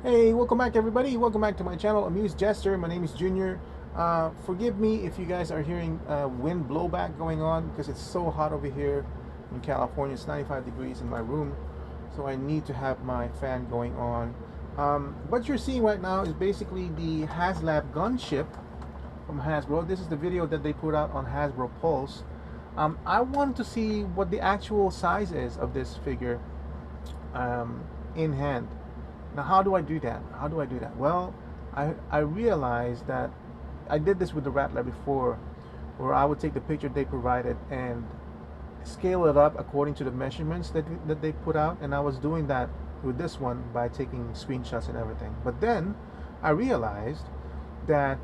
Hey, welcome back everybody. Welcome back to my channel, Amused Jester. My name is Junior. Forgive me if you guys are hearing wind blowback going on because it's so hot over here in California. It's 95 degrees in my room, so I need to have my fan going on. What you're seeing right now is basically the Haslab Gunship from Hasbro. This is the video that they put out on Hasbro Pulse. I wanted to see what the actual size is of this figure in hand. Now, how do I do that? How do I do that? Well, I realized that I did this with the Rattler before, where I would take the picture they provided and scale it up according to the measurements that they put out, and I was doing that with this one by taking screenshots and everything. But then I realized that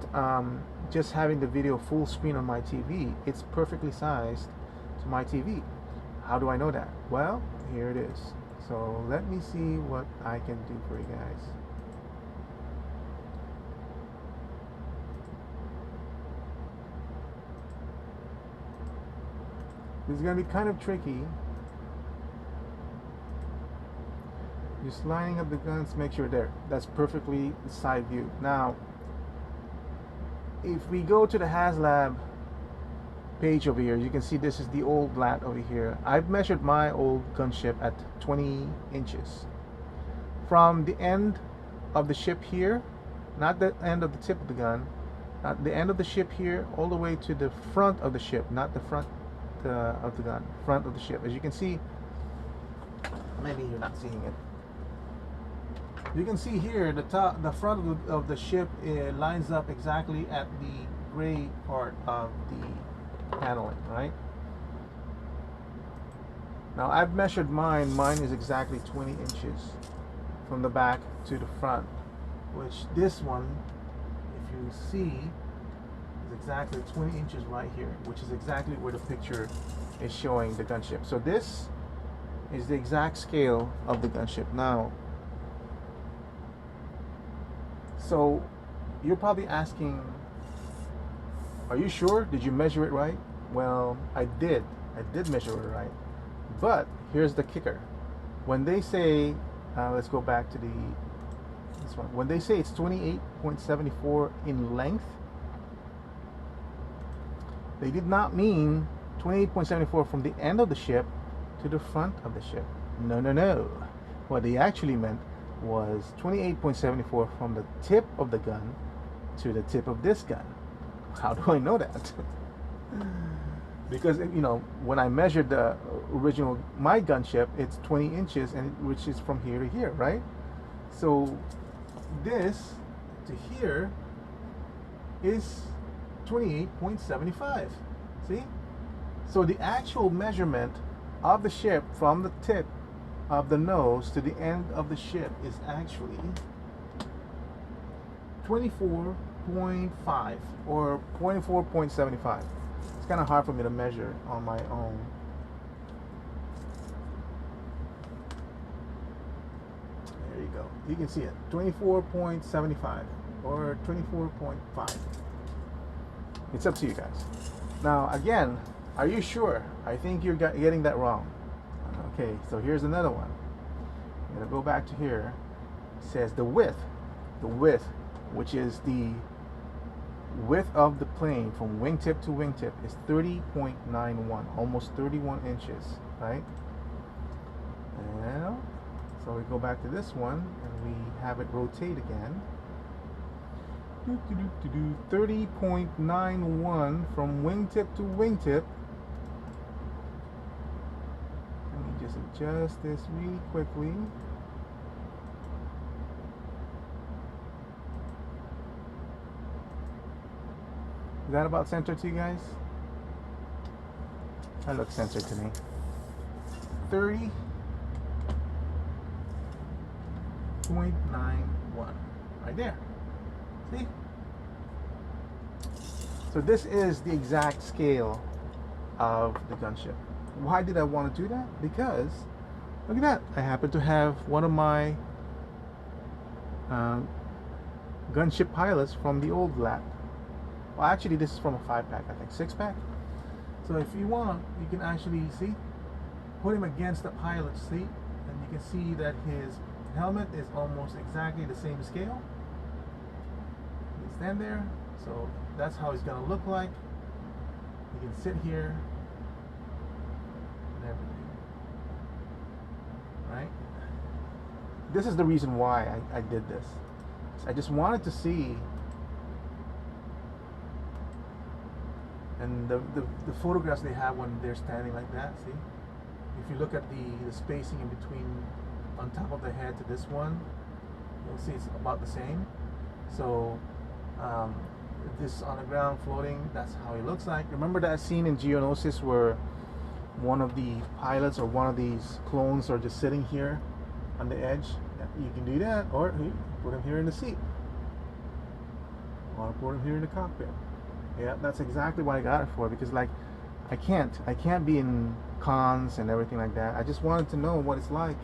just having the video full screen on my TV, it's perfectly sized to my TV. How do I know that? Well, here it is. So let me see what I can do for you guys. This is going to be kind of tricky. Just lining up the guns, make sure there. That's perfectly side view. Now, if we go to the Haslab page over here, you can see this is the old LAAT over here. I've measured my old gunship at 20 inches. From the end of the ship here, not the end of the tip of the gun, not the end of the ship here, all the way to the front of the ship, not the front of the gun, front of the ship. As you can see, maybe you're not seeing it. You can see here the front of the ship, it lines up exactly at the gray part of the paneling, right? Now I've measured mine. Mine is exactly 20 inches from the back to the front, which this one, if you see, is exactly 20 inches right here, which is exactly where the picture is showing the gunship. So this is the exact scale of the gunship. Now, so you're probably asking, are you sure? Did you measure it right? Well, I did measure it right. But here's the kicker. When they say, let's go back to this one. When they say it's 28.74 in length, they did not mean 28.74 from the end of the ship to the front of the ship. No, no, no. What they actually meant was 28.74 from the tip of the gun to the tip of this gun. How do I know that? Because, you know, when I measured the original, my gunship, it's 20 inches, and which is from here to here, right? So this to here is 28.75. See? So the actual measurement of the ship from the tip of the nose to the end of the ship is actually 24.5 or 24.75. It's kind of hard for me to measure on my own. There you go. You can see it. 24.75 or 24.5. It's up to you guys. Now, again, are you sure? I think you're getting that wrong. Okay, so here's another one. I'm going to go back to here. It says the width, which is the width of the plane from wingtip to wingtip, is 30.91, almost 31 inches, right? Now, so we go back to this one and we have it rotate again. 30.91 from wingtip to wingtip. Let me just adjust this really quickly. Is that about centered to you guys? That looks centered to me. 30.91. Right there. See? So this is the exact scale of the gunship. Why did I want to do that? Because, look at that. I happen to have one of my gunship pilots from the old LAAT. Well, actually, this is from a 5-pack, I think, 6-pack. So if you want, you can actually see, put him against the pilot seat, and you can see that his helmet is almost exactly the same scale. You stand there, so that's how it's gonna look like. You can sit here and everything, right? This is the reason why I did this. I just wanted to see, and the photographs they have when they're standing like that, see? If you look at the spacing in between on top of the head to this one, you'll see it's about the same. So this on the ground floating, that's how it looks like. Remember that scene in Geonosis where one of the pilots or one of these clones are just sitting here on the edge? You can do that, or you put him here in the seat, or put him here in the cockpit. Yeah, that's exactly what I got it for, because like I can't be in cons and everything like that. I just wanted to know what it's like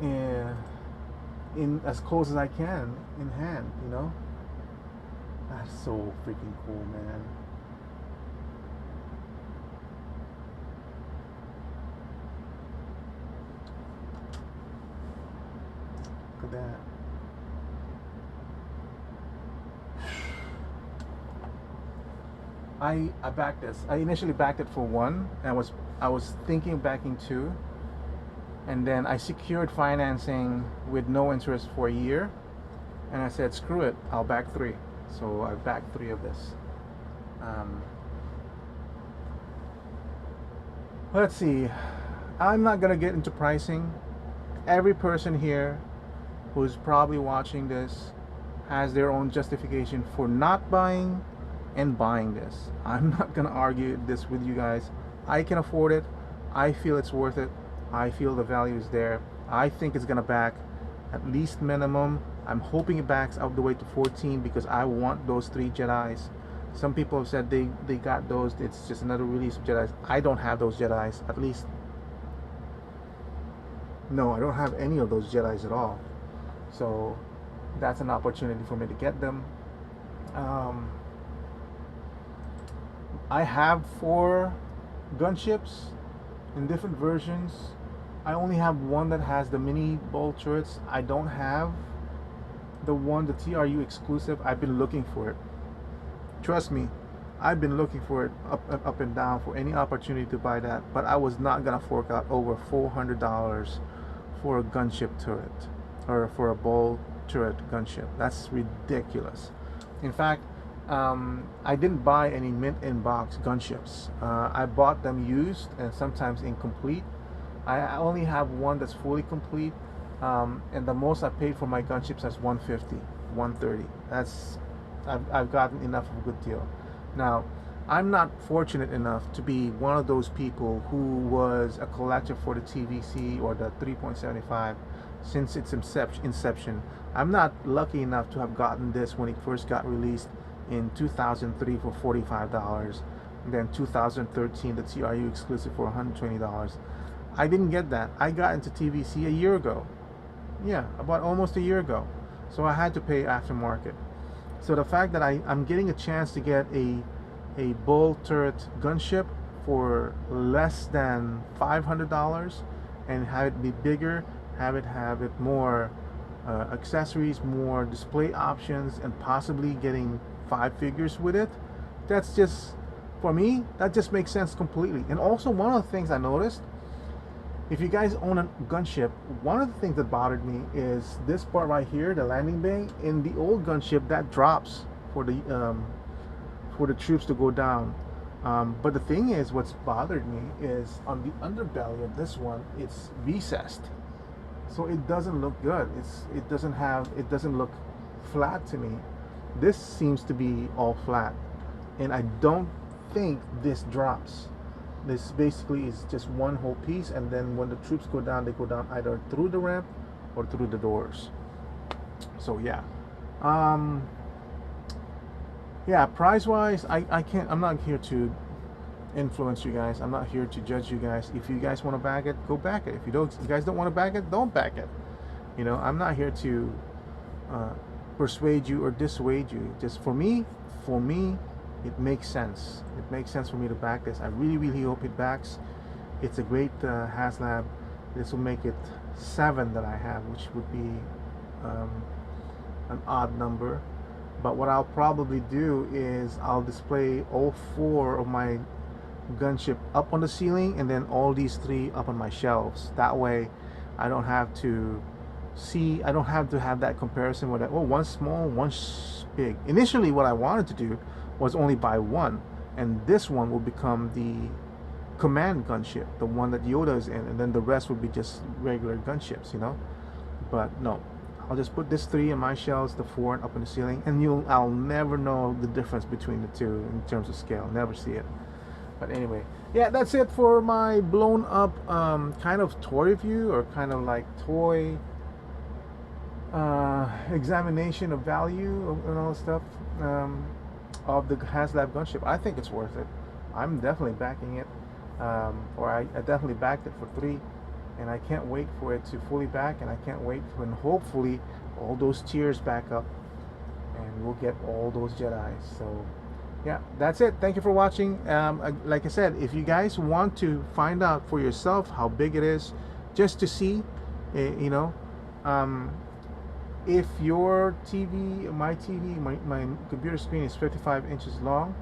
in as close as I can in hand, you know. That's so freaking cool, man. Look at that. I backed this. I initially backed it for one, and I was thinking of backing two, and then I secured financing with no interest for a year, and I said screw it, I'll back three. So I backed three of this. Let's see. I'm not gonna get into pricing. Every person here who's probably watching this has their own justification for not buying and buying this. I'm not gonna argue this with you guys. I can afford it. I feel it's worth it. I feel the value is there. I think it's gonna back at least minimum. I'm hoping it backs out the way to 14 because I want those 3 Jedis. Some people have said they got those. It's just another release of Jedis. I don't have those Jedis. At least, no, I don't have any of those Jedis at all. So that's an opportunity for me to get them. I have 4 gunships in different versions. I only have one that has the mini bolt turrets. I don't have the one, the TRU exclusive. I've been looking for it. Trust me, I've been looking for it up and down for any opportunity to buy that, but I was not gonna fork out over $400 for a gunship turret, or for a bolt turret gunship. That's ridiculous. In fact, I didn't buy any mint in box gunships. I bought them used and sometimes incomplete. I only have one that's fully complete, and the most I paid for my gunships is $150, $130. That's I've gotten enough of a good deal. Now, I'm not fortunate enough to be one of those people who was a collector for the TVC or the 3.75 since its inception. I'm not lucky enough to have gotten this when it first got released in 2003 for $45, and then 2013 the TRU exclusive for $120. I didn't get that. I got into TVC a year ago. Yeah, about almost a year ago. So I had to pay aftermarket. So the fact that I'm getting a chance to get a bull turret gunship for less than $500 and have it be bigger, have it more accessories, more display options, and possibly getting 5 figures with it, that's just, for me, that just makes sense completely. And also, one of the things I noticed, if you guys own a gunship, one of the things that bothered me is this part right here, the landing bay. In the old gunship, that drops for the troops to go down. But the thing is, what's bothered me is on the underbelly of this one, it's recessed, so it doesn't look good. It doesn't look flat to me. This seems to be all flat, and I don't think this drops. This basically is just one whole piece, and then when the troops go down, they go down either through the ramp or through the doors. So yeah, yeah, price wise, I'm not here to influence you guys. I'm not here to judge you guys. If you guys want to back it, go back it. If you guys don't want to back it, don't back it. You know, I'm not here to persuade you or dissuade you. Just for me, it makes sense. It makes sense for me to back this. I really hope it backs. It's a great Haslab. This will make it 7 that I have, which would be an odd number. But what I'll probably do is I'll display all 4 of my gunship up on the ceiling, and then all these 3 up on my shelves. That way I don't have to have that comparison with that. Oh, one small, one big. Initially what I wanted to do was only buy one, and this one will become the command gunship, the one that Yoda is in, and then the rest would be just regular gunships, you know. But no, I'll just put this 3 in my shelves, the 4 up in the ceiling, and I'll never know the difference between the 2 in terms of scale. Never see it. But anyway, yeah, that's it for my blown up kind of toy review, or kind of like toy examination of value and all that stuff of the Haslab gunship. I think it's worth it. I'm definitely backing it. Or I definitely backed it for 3, and I can't wait for it to fully back, and I can't wait when hopefully all those tiers back up and we'll get all those Jedis. So yeah, that's it. Thank you for watching. Like I said, if you guys want to find out for yourself how big it is, just to see, you know, if your TV, my computer screen is 55 inches long,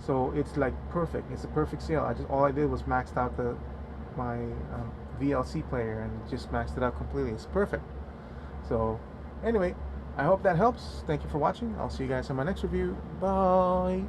so it's like perfect. It's a perfect scale. All I did was maxed out my VLC player and just maxed it out completely. It's perfect. So anyway, I hope that helps. Thank you for watching. I'll see you guys in my next review. Bye.